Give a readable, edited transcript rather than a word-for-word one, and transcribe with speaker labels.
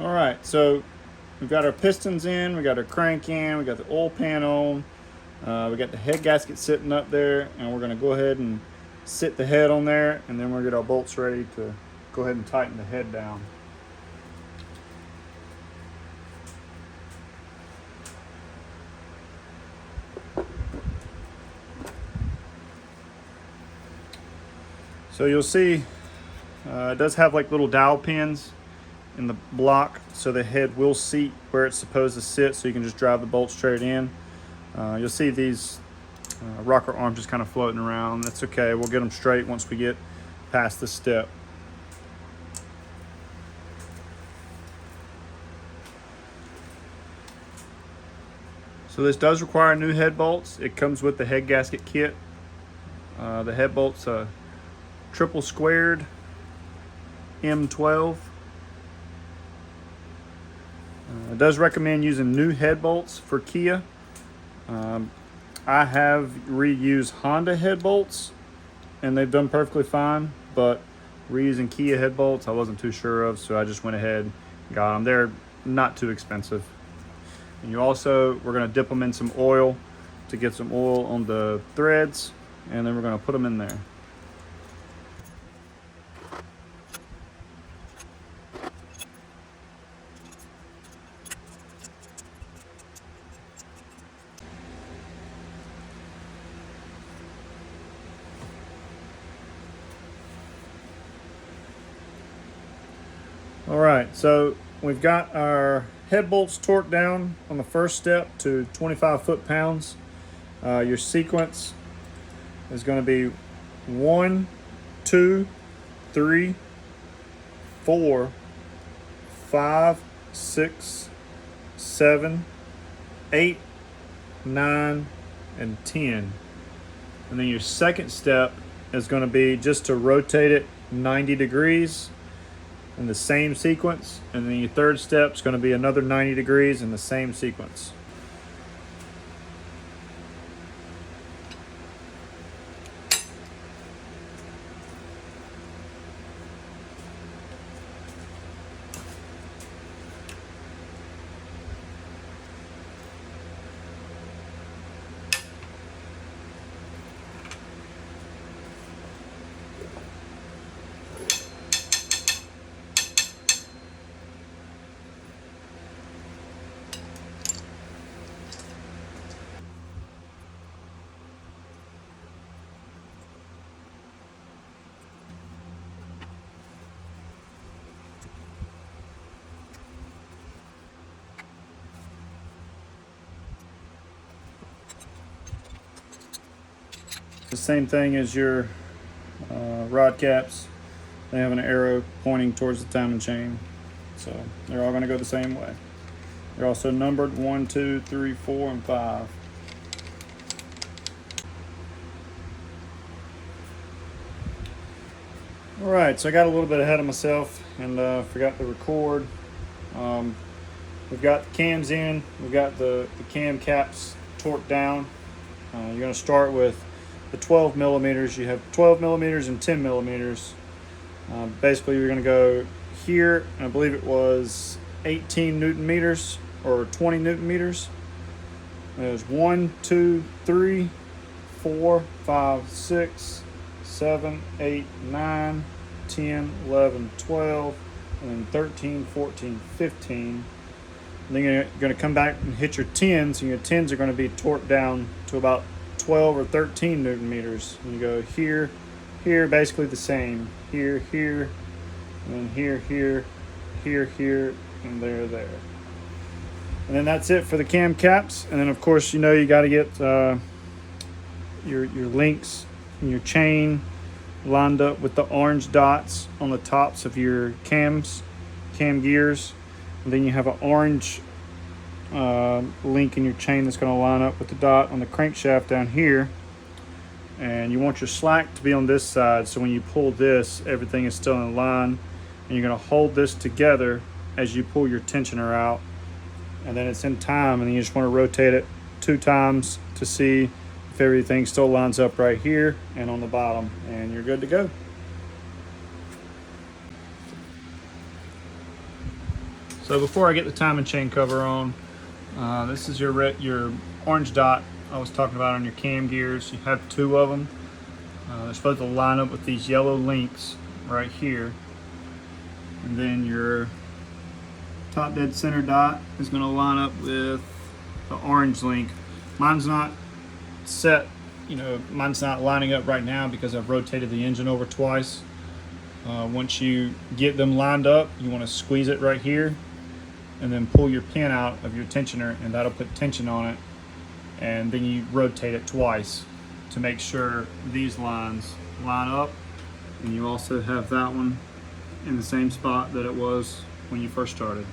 Speaker 1: All right, so we've got our pistons in, we got our crank in, we got the oil pan on, we got the head gasket sitting up there, and we're going to go ahead and sit the head on there, and then we'll get our bolts ready to go ahead and tighten the head down. So you'll see it does have like little dowel pins in the block, so the head will seat where it's supposed to sit, so you can just drive the bolt straight in. You'll see these rocker arms just kind of floating around. That's okay, we'll get them straight once we get past this step. So this does require new head bolts. It comes with the head gasket kit. The head bolts triple squared M12. It does recommend using new head bolts for Kia. I have reused Honda head bolts and they've done perfectly fine, but reusing Kia head bolts I wasn't too sure of, so I just went ahead and got them. They're not too expensive. And we're going to dip them in some oil to get some oil on the threads, and then we're going to put them in there. All right, so we've got our head bolts torqued down on the first step to 25 foot-pounds. Your sequence is going to be 1, 2, 3, 4, 5, 6, 7, 8, 9, and 10. And then your second step is going to be just to rotate it 90 degrees in the same sequence, and then your third step is going to be another 90 degrees in the same sequence. The same thing as your rod caps. They have an arrow pointing towards the timing chain, so they're all going to go the same way. They're also numbered 1, 2, 3, 4, and 5. All right, so I got a little bit ahead of myself and forgot to record. We've got the cams in, we've got the cam caps torqued down. You're going to start with the 12 millimeters. You have 12 millimeters and 10 millimeters. Basically, you're going to go here, and I believe it was 18 Newton meters or 20 Newton meters. There's 1, 2, 3, 4, 5, 6, 7, 8, 9, 10, 11, 12, and then 13, 14, 15. And then you're going to come back and hit your 10s, and your 10s are going to be torqued down to about 12 or 13 Newton meters. And you go here, here, basically the same. Here, here, and then here, here, here, here, and there, there. And then that's it for the cam caps. And then of course, you got to get your links and your chain lined up with the orange dots on the tops of your cam gears. And then you have an orange link in your chain that's going to line up with the dot on the crankshaft down here. And you want your slack to be on this side, so when you pull this, everything is still in line. And you're going to hold this together as you pull your tensioner out, and then it's in time, and then you just want to rotate it 2 times to see if everything still lines up right here and on the bottom, and you're good to go. So before I get the timing chain cover on, this is your orange dot I was talking about on your cam gears. You have 2 of them. They're supposed to line up with these yellow links right here. And then your top dead center dot is going to line up with the orange link. Mine's not set, mine's not lining up right now because I've rotated the engine over twice. Once you get them lined up, you want to squeeze it right here and then pull your pin out of your tensioner, and that'll put tension on it. And then you rotate it twice to make sure these lines line up. And you also have that one in the same spot that it was when you first started.